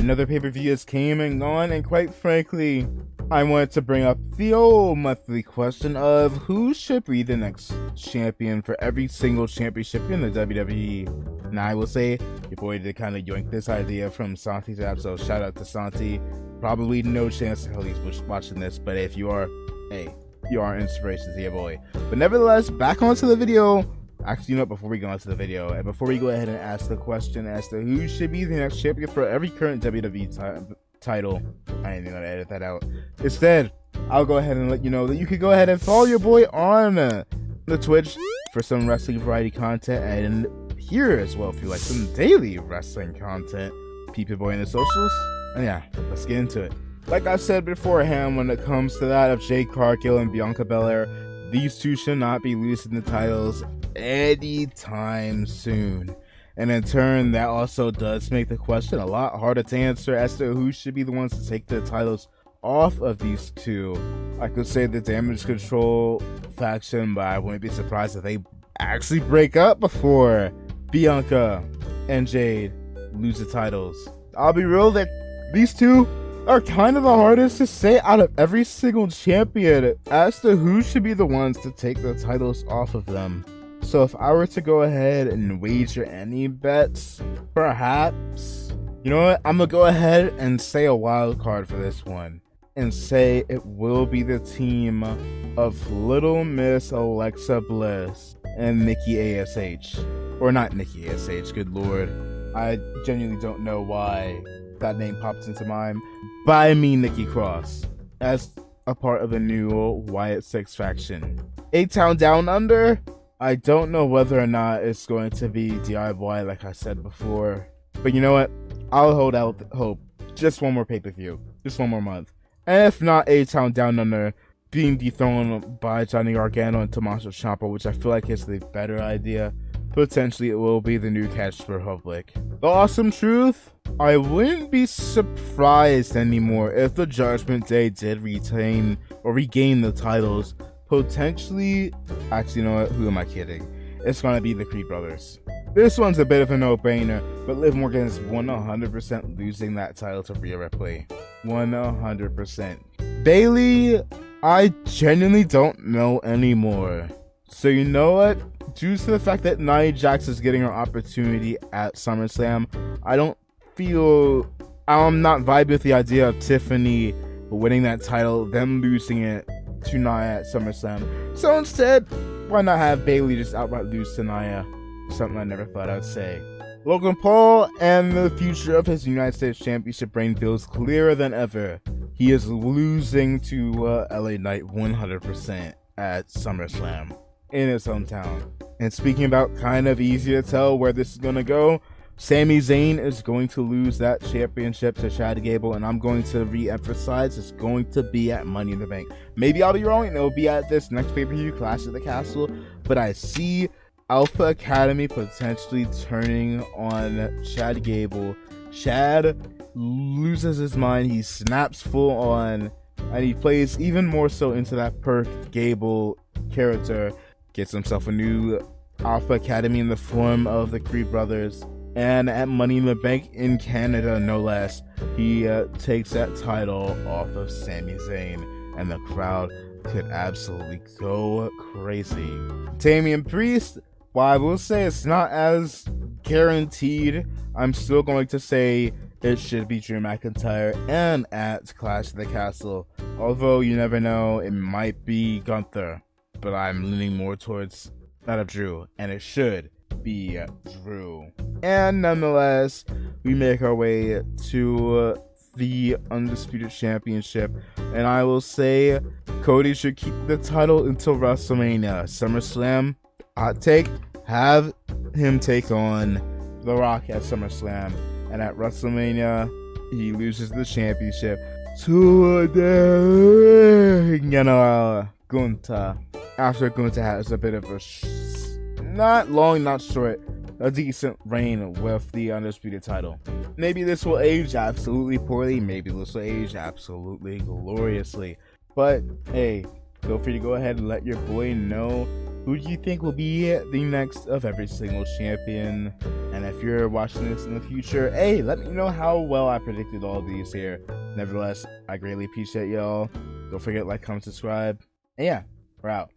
another pay-per-view has came and gone, and quite frankly, I wanted to bring up the old monthly question of who should be the next champion for every single championship in the WWE. Now I will say, your boy did kind of yoink this idea from Santi's app, so shout out to Santi. Probably no chance in hell he's watching this, but if you are, hey, you are inspiration to your boy. But nevertheless, back onto the video. Actually, you know, before we go into the video, and before we go ahead and ask the question as to who should be the next champion for every current WWE title, I ain't even gonna edit that out. Instead, I'll go ahead and let you know that you can go ahead and follow your boy on the Twitch for some wrestling variety content, and here as well if you like some daily wrestling content. Peep your boy in the socials, and yeah, let's get into it. Like I said beforehand, when it comes to that of Jade Cargill and Bianca Belair, these two should not be losing the titles anytime soon. And in turn, that also does make the question a lot harder to answer as to who should be the ones to take the titles off of these two. I could say the Damage Control faction, but I wouldn't be surprised if they actually break up before Bianca and Jade lose the titles. I'll be real that these two are kind of the hardest to say out of every single champion as to who should be the ones to take the titles off of them. So if I were to go ahead and wager any bets, perhaps, you know what, I'm gonna go ahead and say a wild card for this one and say it will be the team of Little Miss Alexa Bliss and Nikki ASH. Or not Nikki ASH, good lord. I genuinely don't know why that name pops into mind. But I mean Nikki Cross as a part of the new Wyatt 6 faction. A-Town Down Under, I don't know whether or not it's going to be DIY like I said before. But you know what? I'll hold out hope. Just one more pay-per-view. Just one more month. And if not A-Town Down Under being dethroned by Johnny Gargano and Tommaso Ciampa, which I feel like is the better idea, potentially it will be the new Catch Republic. The awesome truth, I wouldn't be surprised anymore if the Judgment Day did retain or regain the titles. Potentially, actually, you know what? Who am I kidding? It's gonna be the Creed brothers. This one's a bit of a no-brainer, but Liv Morgan is 100% losing that title to Rhea Ripley. 100%. Bayley, I genuinely don't know anymore. So you know what? Due to the fact that Nia Jax is getting her opportunity at SummerSlam, I'm not vibing with the idea of Tiffany winning that title, them losing it to Nia at SummerSlam. So instead, why not have Bayley just outright lose to Nia? Something I never thought I'd say. Logan Paul and the future of his United States Championship reign feels clearer than ever. He is losing to LA Knight 100% at SummerSlam in his hometown. And speaking about kind of easy to tell where this is going to go, Sami Zayn is going to lose that championship to Chad Gable, and I'm going to re-emphasize it's going to be at Money in the Bank. Maybe I'll be wrong and it'll be at this next pay-per-view, Clash at the Castle, but I see Alpha Academy potentially turning on Chad Gable. Chad loses his mind, he snaps full on, and he plays even more so into that Perk Gable character, gets himself a new Alpha Academy in the form of the Creed brothers, and at Money in the Bank in Canada, no less, he takes that title off of Sami Zayn, and the crowd could absolutely go crazy. Damian Priest, while I will say it's not as guaranteed, I'm still going to say it should be Drew McIntyre and at Clash of the Castle. Although you never know, it might be Gunther, but I'm leaning more towards that of Drew, and it should be Drew. And nonetheless, we make our way to the Undisputed Championship, and I will say Cody should keep the title until WrestleMania. SummerSlam, hot take, have him take on The Rock at SummerSlam, and at WrestleMania he loses the championship to Gunther, after Gunther has a bit of a not long, not short, a decent reign with the Undisputed title. Maybe this will age absolutely poorly, maybe this will age absolutely gloriously, but hey, feel free to go ahead and let your boy know who do you think will be the next of every single champion? And if you're watching this in the future, hey, let me know how well I predicted all these here. Nevertheless, I greatly appreciate y'all. Don't forget to like, comment, subscribe. And yeah, we're out.